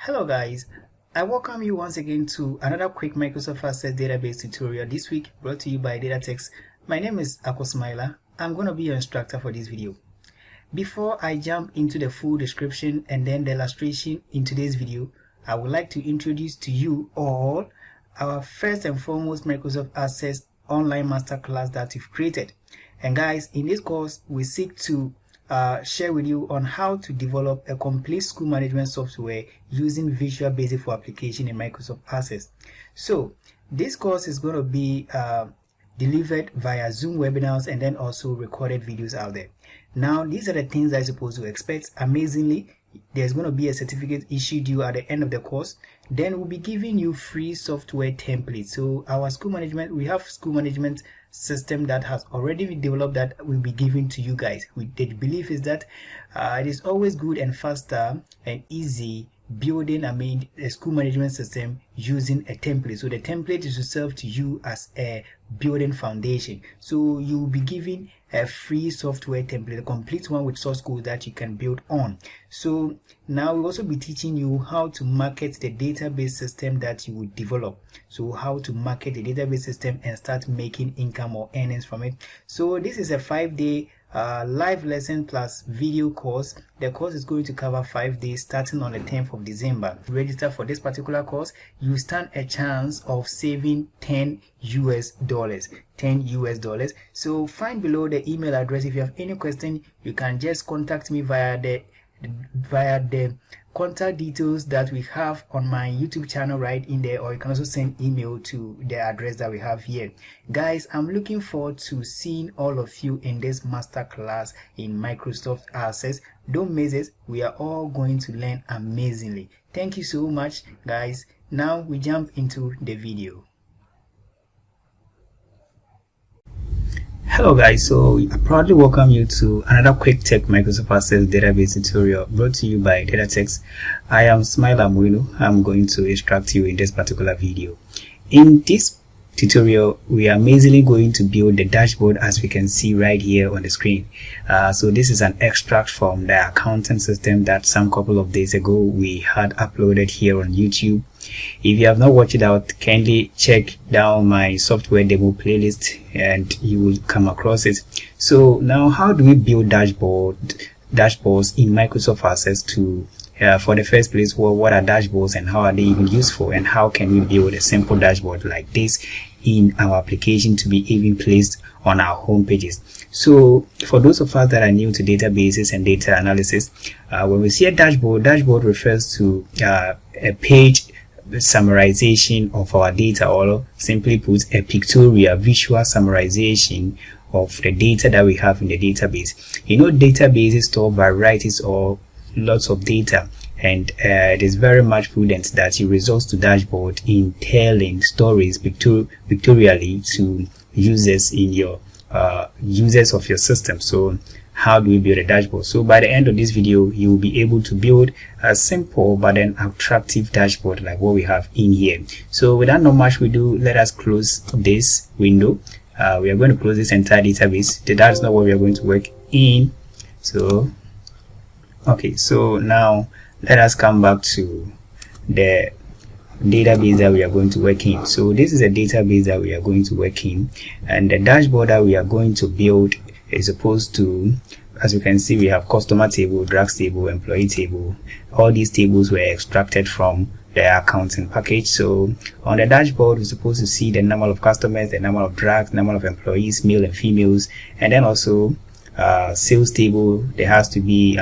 Hello guys, I welcome you once again to another quick Microsoft Access database tutorial this week brought to you by DataTex. My name is Akosmaila. I'm going to be your instructor for this video. Before I jump into the full description and then the illustration in today's video, I would like to introduce to you all our first and foremost Microsoft Access online masterclass that we've created. And guys, in this course, we seek to share with you on how to develop a complete school management software using Visual Basic for application in Microsoft Access. So this course is going to be delivered via Zoom webinars and then also recorded videos out there. Now these are the things that you're supposed to expect. Amazingly, there's going to be a certificate issued due at the end of the course. Then we'll be giving you free software templates. So our school management, we have school management system that has already been developed that will be given to you guys. The belief is that it is always good and faster and easy building a school management system using a template. So the template is to serve to you as a building foundation. So you will be given a free software template, a complete one with source code that you can build on. So now we'll also be teaching you how to market the database system that you will develop. So how to market the database system and start making income or earnings from it. So this is a 5-day live lesson plus video course. The course is going to cover 5 days starting on the 10th of December. To register for this particular course, you stand a chance of saving $10 US. So find below the email address. If you have any question, you can just contact me via the contact details that we have on my YouTube channel right in there, or you can also send email to the address that we have here. Guys, I'm looking forward to seeing all of you in this masterclass in Microsoft Access. Don't miss it. We are all going to learn amazingly. Thank you so much, guys. Now we jump into the video. Hello guys, so I proudly welcome you to another quick tech Microsoft Access database tutorial brought to you by DataTex. I am Smile Amwinu. I'm going to instruct you in this particular video. In this tutorial, we are amazingly going to build the dashboard as we can see right here on the screen. So this is an extract from the accounting system that some couple of days ago we had uploaded here on YouTube. If you have not watched it out, kindly check down my software demo playlist and you will come across it. So now, how do we build dashboards in Microsoft Access to for the first place, what are dashboards and how are they even useful, and how can we build a simple dashboard like this in our application to be even placed on our home pages? So for those of us that are new to databases and data analysis, when we see a dashboard refers to a page summarization of our data, or simply put, a pictorial visual summarization of the data that we have in the database. You know, databases store varieties or lots of data, and it is very much prudent that you resort to dashboard in telling stories pictorially to users in your users of your system. So how do we build a dashboard? So by the end of this video, you will be able to build a simple but then attractive dashboard like what we have in here. So without not much we do, let us close this window. We are going to close this entire database. That is not what we are going to work in. So okay, so now let us come back to the database that we are going to work in. So this is a database that we are going to work in, and the dashboard that we are going to build is supposed to, as you can see, we have customer table, drugs table, employee table. All these tables were extracted from the accounting package. So on the dashboard, we're supposed to see the number of customers, the number of drugs, number of employees, male and females, and then also sales table. There has to be,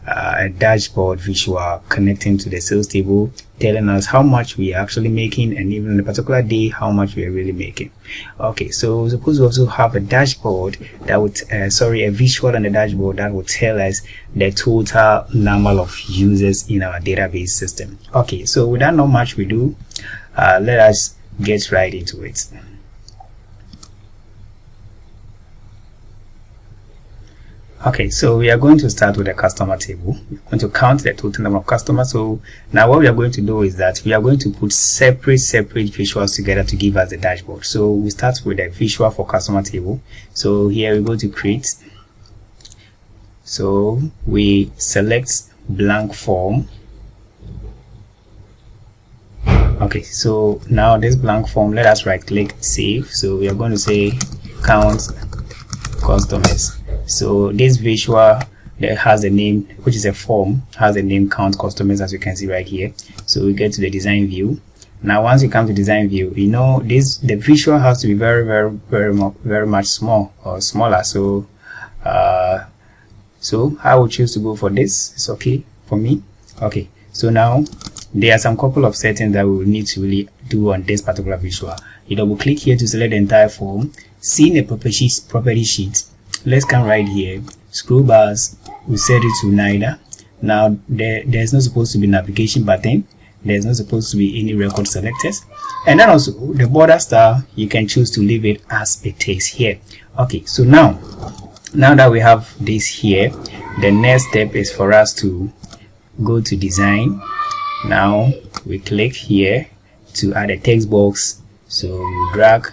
a dashboard visual connecting to the sales table, telling us how much we are actually making, and even on a particular day how much we are really making. Okay, so suppose we also have a dashboard that would a visual on the dashboard that would tell us the total number of users in our database system. Okay, so without not much we do, let us get right into it. Okay, so we are going to start with the customer table. We're going to count the total number of customers. So now what we are going to do is that we are going to put separate visuals together to give us the dashboard. So we start with a visual for customer table. So here we go to create. So we select blank form. Okay, so now this blank form, let us right click save. So we are going to say count customers. So this visual that has a name, which is a form, has a name count customers, as you can see right here. So we get to the design view. Now once you come to design view, you know the visual has to be very much small or smaller. So so I will choose to go for this. It's okay for me. Okay, so now there are some couple of settings that we will need to really do on this particular visual. You double click here to select the entire form. Seeing a property sheet, let's come right here, scroll bars, we set it to neither. Now there's not supposed to be navigation button, there's not supposed to be any record selected, and then also the border style, you can choose to leave it as it is here. Okay, so now that we have this here, the next step is for us to go to design. Now we click here to add a text box, so we drag.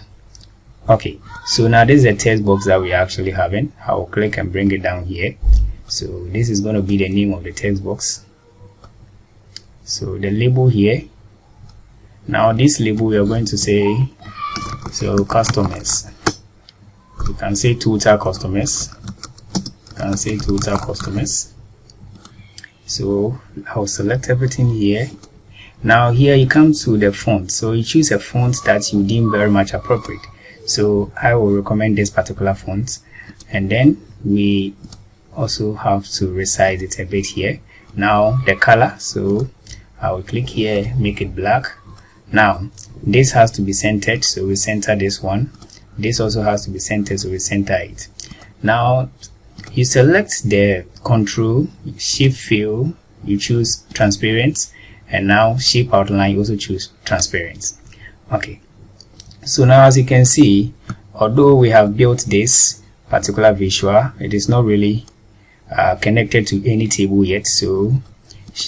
Okay, so now this is a text box that we are actually having. I will click and bring it down here. So this is going to be the name of the text box. So the label here, now this label we are going to say, so customers, you can say total customers, you can say total customers. So I'll select everything here. Now here you come to the font, so you choose a font that you deem very much appropriate. So I will recommend this particular font, and then we also have to resize it a bit here. Now the color, so I will click here, make it black. Now this has to be centered, so we center this one. This also has to be centered, so we center it. Now you select the control, shape fill, you choose transparent, and now shape outline, you also choose transparent. Okay, so now as you can see, although we have built this particular visual, it is not really connected to any table yet. So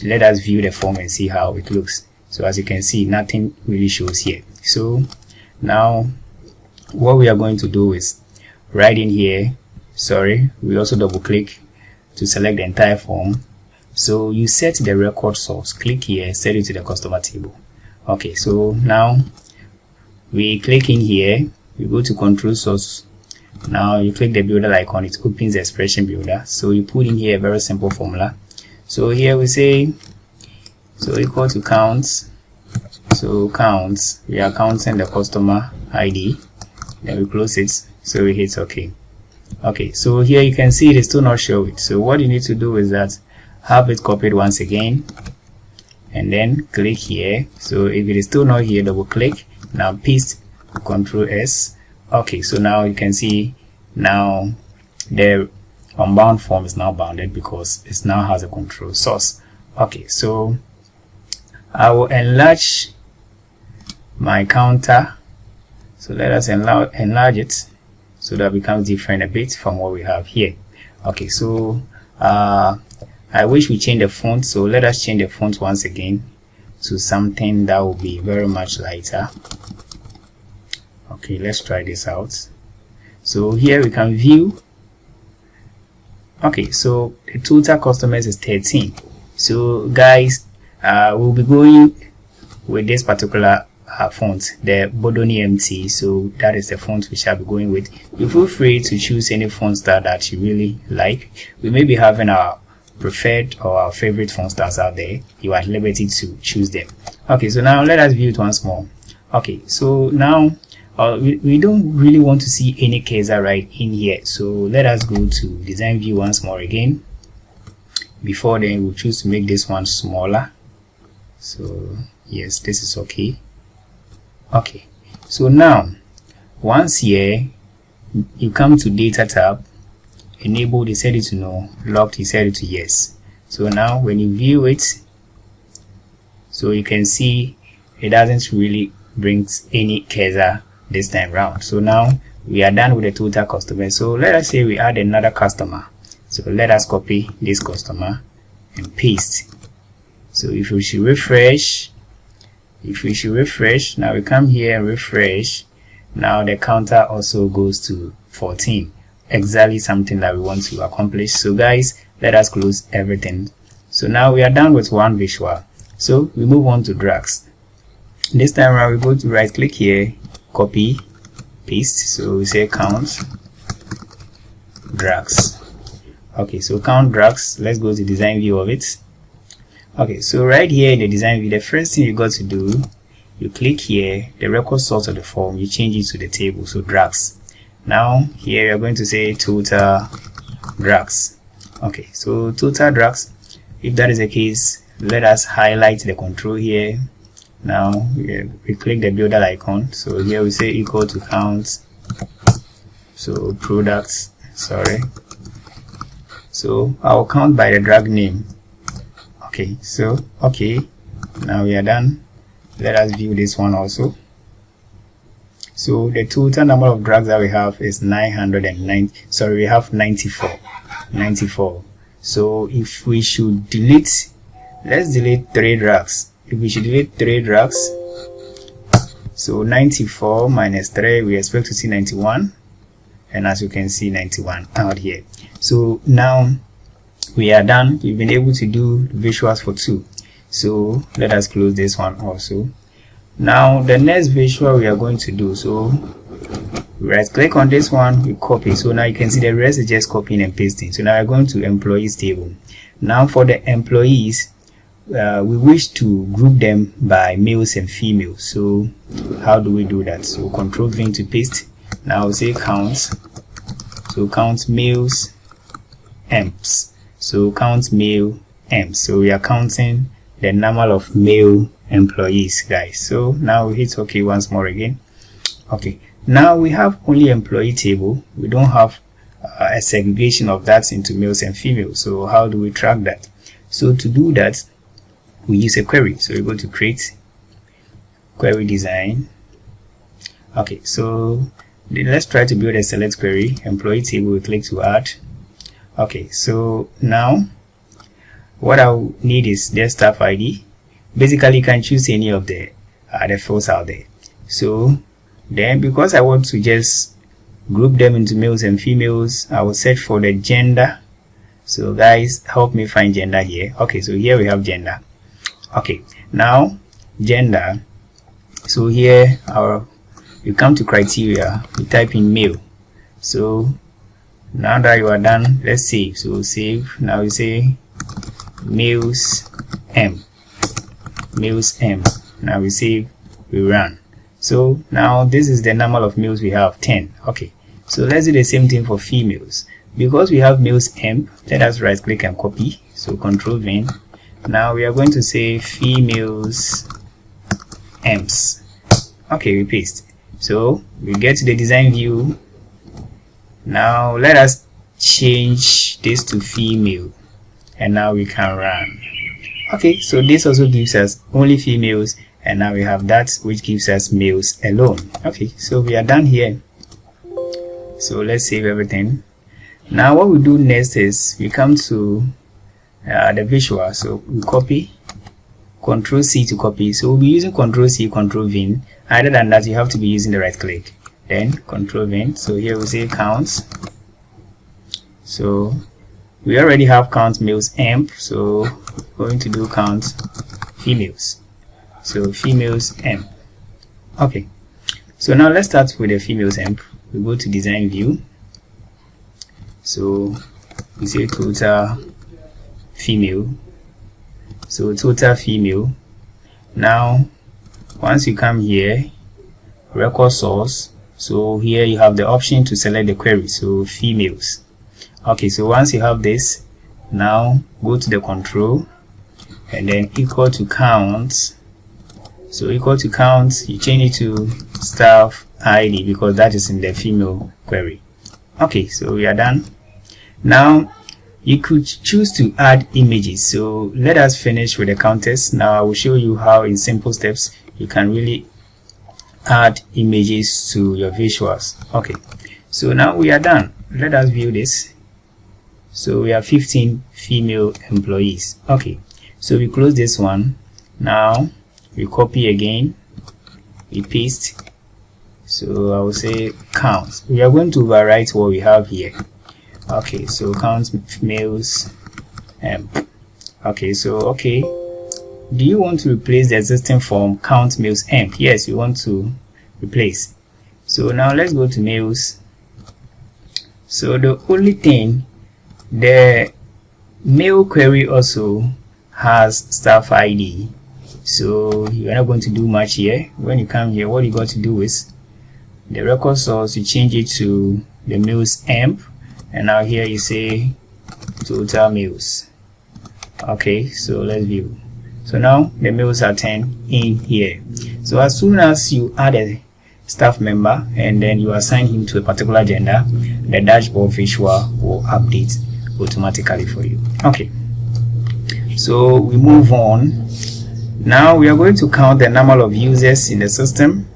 let us view the form and see how it looks. So as you can see, nothing really shows here. So now what we are going to do is right in here, we also double click to select the entire form. So you set the record source, click here, set it to the customer table. Okay, so now we click in here, you go to control source. Now you click the builder icon, it opens the expression builder. So you put in here a very simple formula. So here we say, so equal to counts. So counts, we are counting the customer ID. Then we close it, so we hit OK. Okay, so here you can see it is still not showing. So what you need to do is that have it copied once again, and then click here. So if it is still not here, double click. Now paste, Control S. Okay, so now you can see now the unbound form is now bounded because it now has a control source. Okay, so I will enlarge my counter. So let us enlarge it so that it becomes different a bit from what we have here. Okay, so I wish we change the font, so let us change the font once again to something that will be very much lighter. Okay, let's try this out. So here we can view. Okay, so the total customers is 13. So guys, we'll be going with this particular font, the Bodoni MT. So that is the font we shall be going with. You feel free to choose any font style that you really like. We may be having our preferred or our favorite font styles out there. You are at liberty to choose them. Okay, so now let us view it once more. Okay, so now we don't really want to see any cursor right in here, so let us go to design view once more again. Before then, we'll choose to make this one smaller. So yes, this is okay. Okay, so now once here you come to data tab, enabled is set it to no, locked is set it to yes. So now when you view it, so you can see it doesn't really bring any cursor this time round. So now we are done with the total customer. So let us say we add another customer. So let us copy this customer and paste. So if we should refresh, now we come here and refresh. Now the counter also goes to 14, exactly something that we want to accomplish. So guys, let us close everything. So now we are done with one visual. So we move on to drags. This time around we go to right click here, copy, paste. So we say count drugs. Okay, so count drugs. Let's go to design view of it. Okay, so right here in the design view, the first thing you got to do, you click here, the record source of the form, you change it to the table, so drugs. Now here you're going to say total drugs. Okay, so total drugs. If that is the case, let us highlight the control here. Now we click the builder icon. So here we say equal to count. So products, sorry. So I'll count by the drug name. Okay, so okay, now we are done. Let us view this one also. So the total number of drugs that we have is 909. Sorry, we have 94. So if we should delete, let's delete 3 drugs. If we should delete 3 drugs, so 94 minus 3, we expect to see 91, and as you can see 91 out here. So now we are done. We've been able to do visuals for 2. So let us close this one also. Now the next visual we are going to do, so right click on this one, we copy. So now you can see the rest is just copying and pasting. So now we're going to employees table. Now for the employees, we wish to group them by males and females. So how do we do that? So control V to paste. Now say count. So count males, emps. So count male emps. So we are counting the number of male employees, guys. So now we hit OK once more again. Okay, now we have only employee table. We don't have a segregation of that into males and females. So how do we track that? So to do that, we use a query. So we go to create query design. Okay, so let's try to build a select query. Employee table, we click to add. Okay, so now what I'll need is their staff ID. Basically, you can choose any of the fields out there. So then, because I want to just group them into males and females, I will search for the gender. So guys, help me find gender here. Okay, so here we have gender. Okay, now gender. So here you come to criteria, you type in male. So now that you are done, let's save. So save. Now we say males M. Now we save, we run. So now this is the number of males we have, 10. Okay, so let's do the same thing for females. Because we have males M, let us right click and copy. So control V. Now we are going to say females M's. Okay, we paste. So we get to the design view. Now let us change this to female, and now we can run. Okay, so this also gives us only females, and now we have that which gives us males alone. Okay, so we are done here. So let's save everything. Now what we do next is we come to the visual. So we copy, Control C to copy. So we'll be using Control C, Control V. Other than that, you have to be using the right click, then Control V. So here we say count. So we already have count males emp, so we're going to do count females. So females emp. Okay, so now let's start with the females emp. We go to design view. So we say total female. So total female. Now once you come here, record source, so here you have the option to select the query, so females. Okay, so once you have this, now go to the control and then equal to count. So equal to count, you change it to staff ID because that is in the female query. Okay, so we are done. Now you could choose to add images. So let us finish with the counters. Now I will show you how in simple steps you can really add images to your visuals. Okay, so now we are done. Let us view this. So we have 15 female employees. Okay, so we close this one. Now we copy again, we paste. So I will say count. We are going to overwrite what we have here. Okay, so count males. Okay, so okay, do you want to replace the existing form count mails emp? Yes, we want to replace. So now let's go to mails. So the only thing, the mail query also has staff ID, so you're not going to do much here. When you come here, what you got to do is the record source, you change it to the mails emp, and now here you say total mails. Okay, so let's view. So now the mails are 10 in here. So as soon as you add a staff member and then you assign him to a particular gender, the dashboard visual will update automatically for you. Okay, so we move on. Now we are going to count the number of users in the system.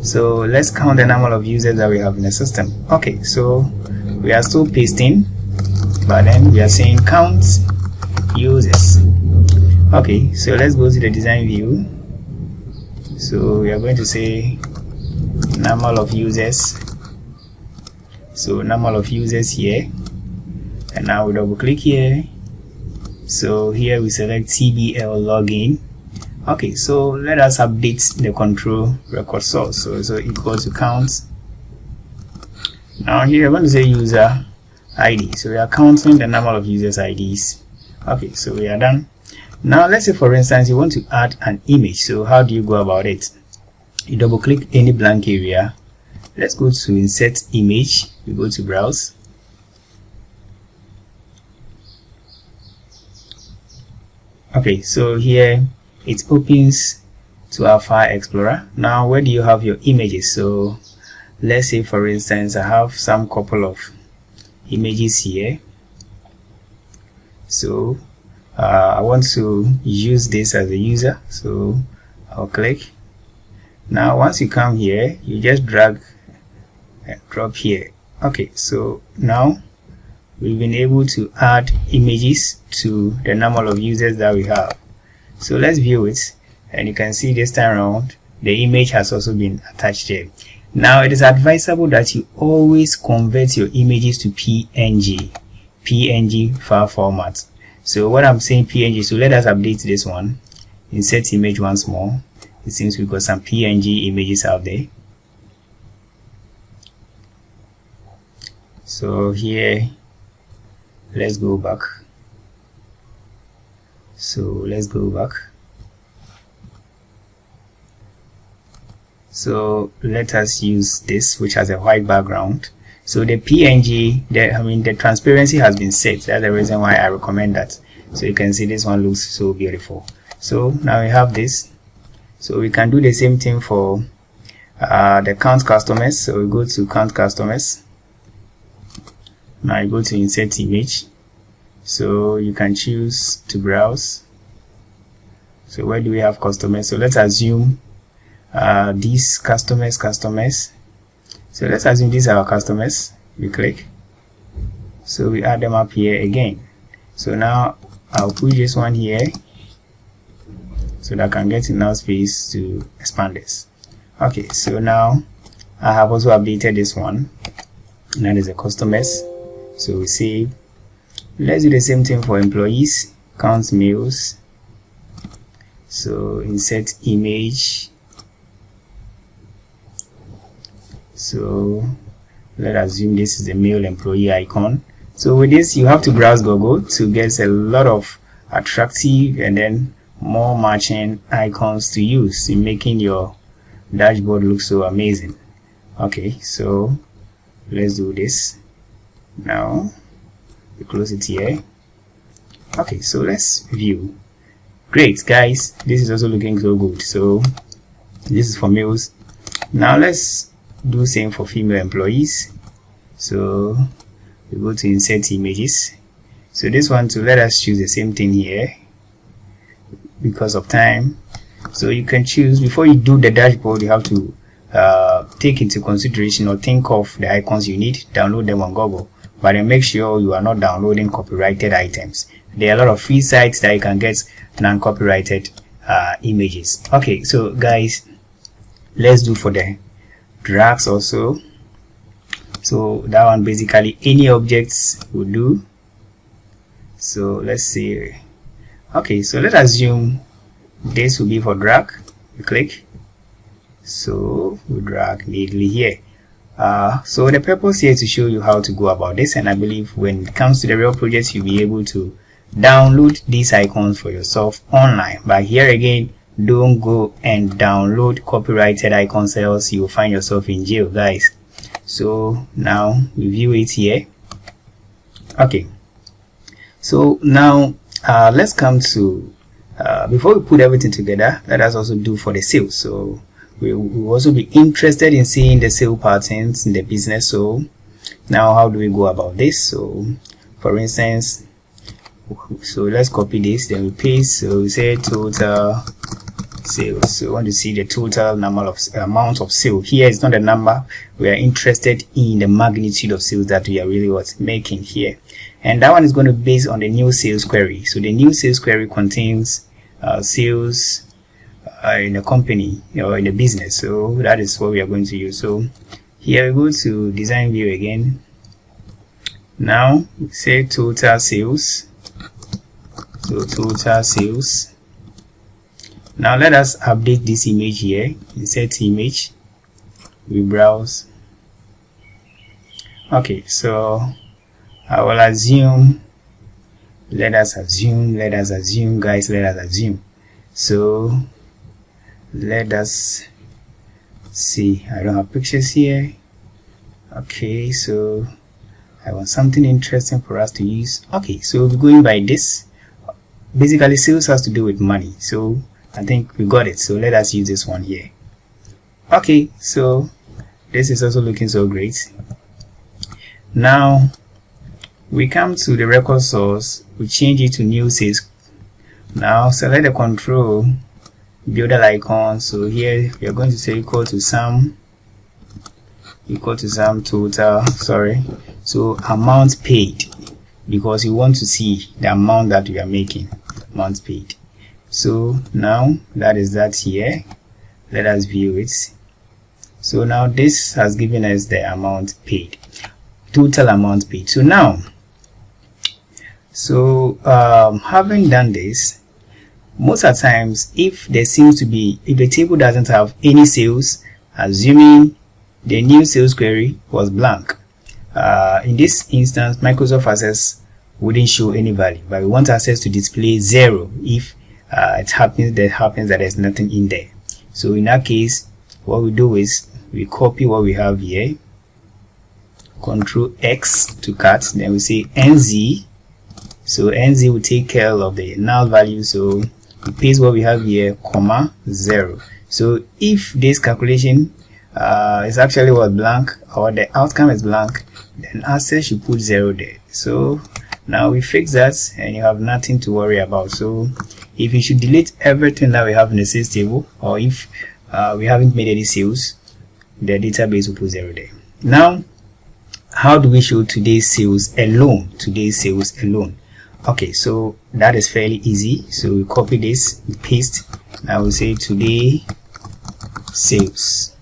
So let's count the number of users that we have in the system. Okay, so we are still pasting, but then we are saying count users. Okay, so let's go to the design view. So we are going to say number of users. So number of users here, and now we double click here. So here we select TBL login. Okay, so let us update the control record source. So equal to count. Now here I'm going to say user ID. So we are counting the number of users IDs. Okay, so we are done. Now let's say for instance you want to add an image. So how do you go about it? You double click any blank area. Let's go to insert image. We go to browse. Okay, so here it opens to our file explorer. Now where do you have your images? So let's say for instance I have some couple of images here. So I want to use this as a user, so I'll click. Now once you come here, you just drag and drop here. Okay, so now we've been able to add images to the number of users that we have. So let's view it, and you can see this time around the image has also been attached here. Now it is advisable that you always convert your images to PNG file format. So what I'm saying PNG, so let us update this one. Insert image once more. It seems we've got some PNG images out there. So here, let's go back. So let's go back. So let us use this, which has a white background. So the PNG, the transparency has been set. That's the reason why I recommend that. So you can see this one looks so beautiful. So now we have this. So we can do the same thing for the count customers. So we go to count customers. Now you go to insert image. So you can choose to browse. So where do we have customers? So let's assume these customers. So let's assume these are our customers. We click. So we add them up here again. So now I'll push this one here so that I can get enough space to expand this. Okay, so now I have also updated this one. And that is the customers. So we save. Let's do the same thing for employees. Count mails. So insert image. So let's assume this is the mail employee icon. So with this you have to browse Google to get a lot of attractive and then more matching icons to use in making your dashboard look so amazing. Okay, so let's do this. Now we close it here. Okay, so let's view. Great guys, this is also looking so good. So this is for males. Now let's do same for female employees. So we go to insert images. So this one too, let us choose the same thing here because of time. So you can choose, before you do the dashboard, you have to take into consideration or think of the icons you need, download them on Google, but then make sure you are not downloading copyrighted items. There are a lot of free sites that you can get non-copyrighted images. Okay, so guys, let's do for the drags also. So that one basically any objects will do. So let's see. Okay, so let's assume this will be for drag. We click, so we drag neatly here. So the purpose here is to show you how to go about this, and I believe when it comes to the real projects, you'll be able to download these icons for yourself online. But here again, don't go and download copyrighted icons, else you'll find yourself in jail, guys. So now we view it here. Okay, so now let's come to before we put everything together, let us also do for the sales. So we will also be interested in seeing the sale patterns in the business. So now how do we go about this? So for instance, so let's copy this, then we paste. So we say total sales. So we want to see the total number of amount of sale. Here is not a number, we are interested in the magnitude of sales that we are really making here, and that one is going to be based on the new sales query. So the new sales query contains sales in a company or in a business, so that is what we are going to use. So here we go to design view again. Now we say total sales. So total sales. Now let us update this image here. Insert image, we browse. Okay, so I will assume, let us assume guys, let us assume. So let us see, I don't have pictures here. Okay, so I want something interesting for us to use. Okay, so we're going by this. Basically sales has to do with money, so I think we got it. So let us use this one here. Okay, so this is also looking so great. Now we come to the record source, we change it to new sales. Now select the control, builder icon. So here we are going to say equal to sum total, so amount paid, because you want to see the amount that we are making, amount paid. So now that is that here, let us view it. So now this has given us the amount paid, total amount paid. So now, having done this, most of the times if there seems to be, if the table doesn't have any sales, assuming the new sales query was blank, in this instance Microsoft Access wouldn't show any value, but we want Access to display 0 if it happens that there's nothing in there. So in that case, what we do is we copy what we have here, Control X to cut, then we say NZ. So NZ will take care of the null value, so we paste what we have here, comma 0. So if this calculation is actually blank, or the outcome is blank, then Access should put 0 there. So now we fix that and you have nothing to worry about. So if you should delete everything that we have in the sales table, or if we haven't made any sales, the database will put 0 there. Now how do we show today's sales alone? Okay, so that is fairly easy. So we copy this, we paste. Now we say today sales.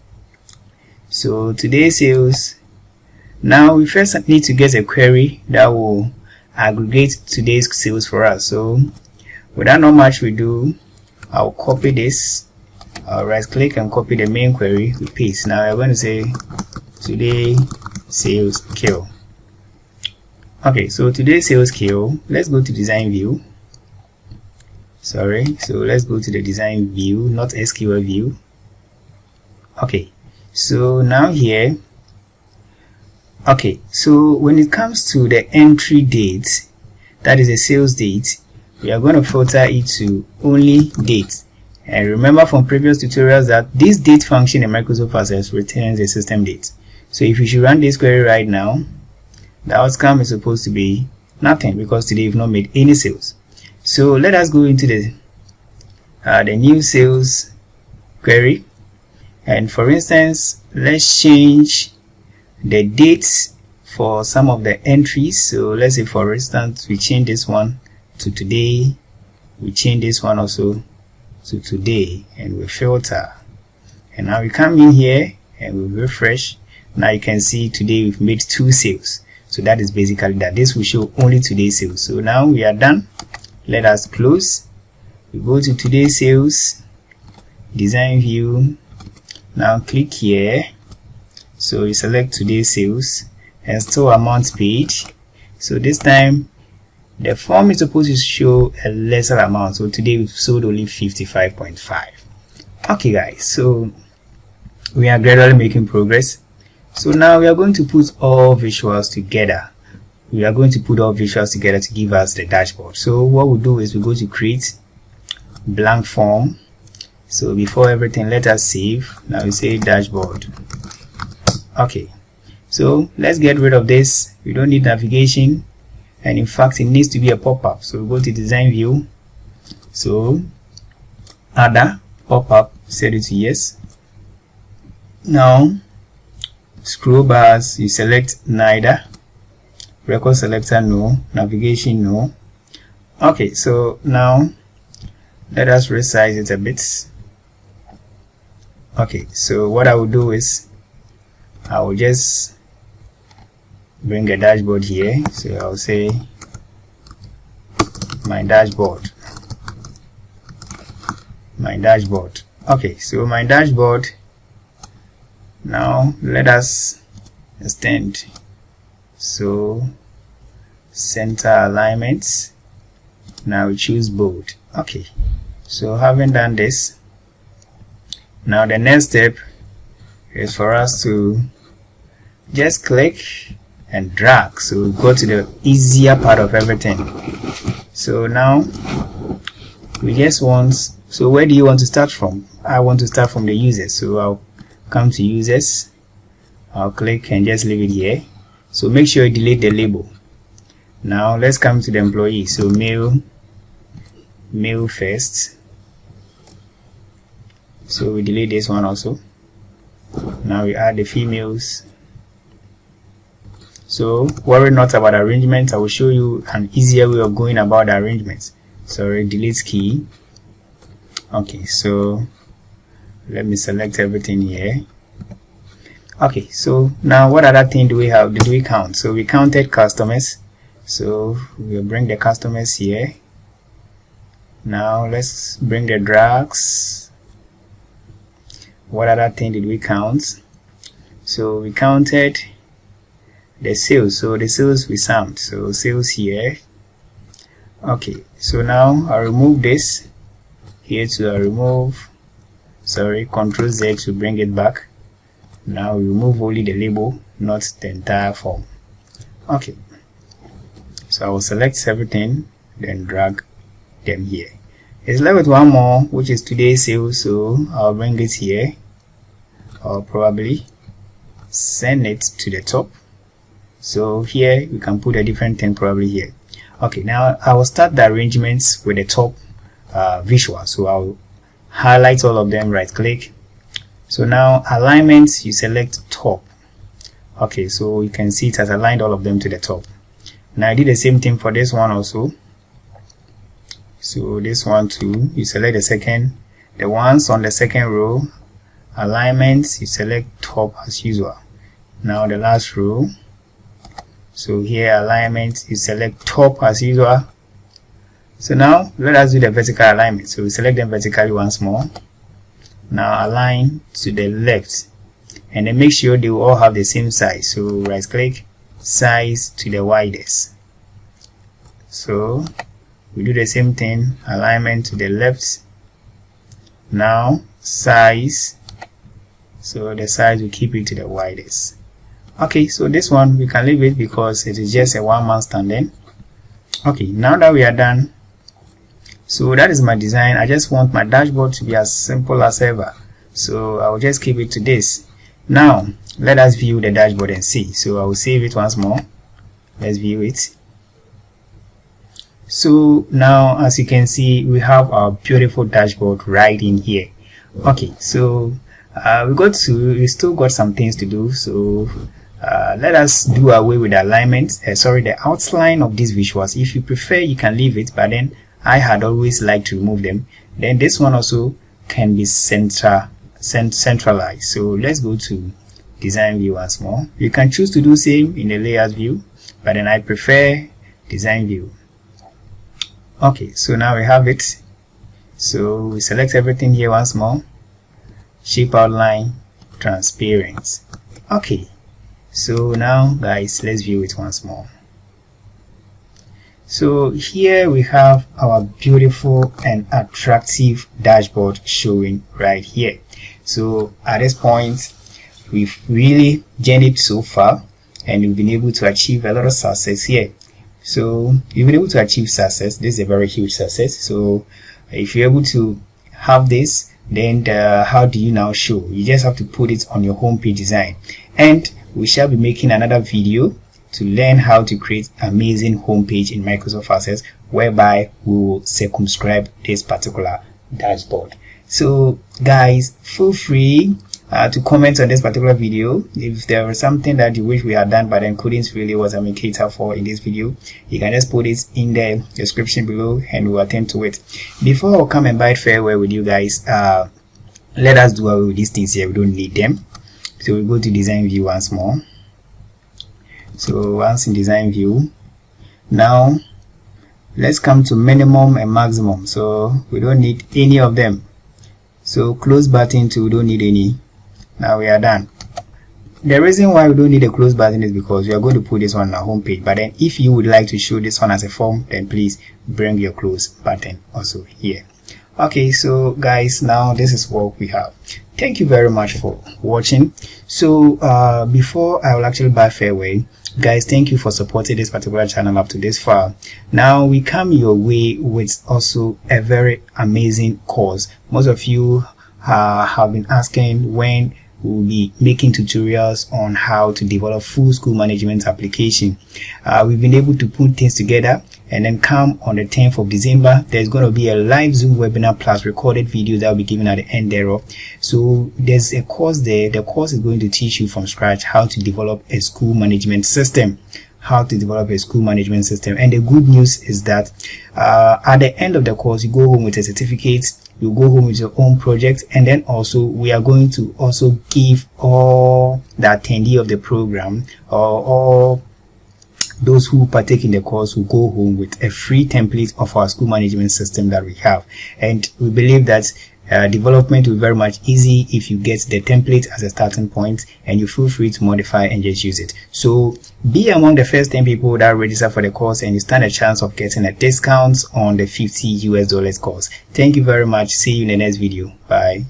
So today's sales. Now we first need to get a query that will aggregate today's sales for us. So without not much we do, I'll copy this, I'll right click and copy the main query, we paste. Now we're going to say today sales kill. Okay, so today's sales kill, let's go to design view. So let's go to the design view, not SQL view. Okay, so now here, okay, so when it comes to the entry date, that is a sales date, we are going to filter it to only date. And remember from previous tutorials that this date function in Microsoft Access returns a system date. So if you should run this query right now, the outcome is supposed to be nothing, because today you've not made any sales. So let us go into the new sales query, and for instance, let's change the dates for some of the entries. So let's say for instance we change this one to today, we change this one also to today, and we filter, and now we come in here and we refresh. Now you can see today we've made 2 sales. So that is basically that. This will show only today's sales. So now we are done. Let us close. We go to today's sales, design view. Now click here. So you select today's sales and store amount paid. So this time the form is supposed to show a lesser amount. So today we've sold only 55.5. Okay guys, so we are gradually making progress. So now we are going to put all visuals together. We are going to put all visuals together to give us the dashboard. So what we'll do is we go to create blank form. So before everything, let us save. Now we say dashboard. Okay, so let's get rid of this. We don't need navigation, and in fact it needs to be a pop-up. So we go to design view. So other pop-up, set it to yes. Now scroll bars, you select neither, record selector no, navigation no. Okay, so now let us resize it a bit. Okay, so what I will do is I will just bring a dashboard here. So I'll say my dashboard. Okay, so my dashboard. Now let us extend. So center alignment. Now we choose bold. Okay, so having done this, now the next step is for us to just click and drag. So we go to the easier part of everything. So now we just want, so where do you want to start from? I want to start from the users. So I'll come to users, I'll click and just leave it here. So make sure you delete the label. Now let's come to the employee. So male first. So we delete this one also. Now we add the females. So worry not about arrangement. I will show you an easier way of going about the arrangements. Sorry, delete key. Okay, so let me select everything here. Okay, so now what other thing do we have? Did we count? So we counted customers. So we'll bring the customers here. Now let's bring the drags. What other thing did we count? So we counted the sales. So the sales we summed. So sales here. Okay, so now I'll remove this. Here to remove, sorry, Ctrl Z to bring it back. Now we remove only the label, not the entire form. Okay, so I will select everything, then drag them here. It's left with one more, which is today's sales. So I'll bring it here. I'll probably send it to the top. So here we can put a different thing probably here. Okay, now I will start the arrangements with the top visual. So I'll highlight all of them, right click. So now alignment, you select top. Okay, so you can see it has aligned all of them to the top. Now I did the same thing for this one also. So this one too, you select the ones on the second row, alignment, you select top as usual. Now the last row, so here alignment, you select top as usual. So now let us do the vertical alignment. So we select them vertically once more. Now align to the left, and then make sure they will all have the same size. So right click, size to the widest. So we do the same thing, alignment to the left. Now size, so the size we keep it to the widest. Okay, so this one we can leave it because it is just a one-man standing. Okay, now that we are done, so that is my design. I just want my dashboard to be as simple as ever, so I will just keep it to this. Now let us view the dashboard and see. So I will save it once more. Let's view it. So now as you can see, we have our beautiful dashboard right in here. Okay, so we still got some things to do. So let us do away with the alignment, the outline of these visuals. If you prefer, you can leave it, but then I had always liked to remove them. Then this one also can be centralized. So let's go to design view once more. You can choose to do same in the layers view, but then I prefer design view. Okay, so now we have it. So we select everything here once more. Shape outline, transparent. Okay, so now guys, let's view it once more. So here we have our beautiful and attractive dashboard showing right here. So at this point, we've really journeyed so far and we've been able to achieve a lot of success here. So you've been able to achieve success. This is a very huge success. So if you're able to have this, then how do you now show? You just have to put it on your homepage design, and we shall be making another video to learn how to create amazing homepage in Microsoft Access, whereby we will circumscribe this particular dashboard. So guys, feel free to comment on this particular video. If there was something that you wish we had done but then couldn't really was cater for in this video, you can just put it in the description below and we'll attend to it. Before I'll come and bite farewell with you guys, let us do away with these things here. We don't need them. So we go to design view once more. So once in design view, now let's come to minimum and maximum. So we don't need any of them. So close button too, we don't need any. Now we are done. The reason why we don't need a close button is because we are going to put this one on our home page. But then if you would like to show this one as a form, then please bring your close button also here. Okay, so guys, now this is what we have. Thank you very much for watching. So before I will actually bid farewell, guys, thank you for supporting this particular channel up to this far. Now we come your way with also a very amazing course. Most of you have been asking when we'll be making tutorials on how to develop full school management application. We've been able to put things together, and then come on the 10th of December, there's going to be a live Zoom webinar plus recorded videos that will be given at the end thereof. So there's a course there. The course is going to teach you from scratch how to develop a school management system. And the good news is that at the end of the course, you go home with a certificate, you go home with your own project, and then also we are going to also give all the attendee of the program or all those who partake in the course will go home with a free template of our school management system that we have. And we believe that development will be very much easy if you get the template as a starting point, and you feel free to modify and just use it. So be among the first 10 people that register for the course, and you stand a chance of getting a discount on the $50 US course. Thank you very much. See you in the next video. Bye.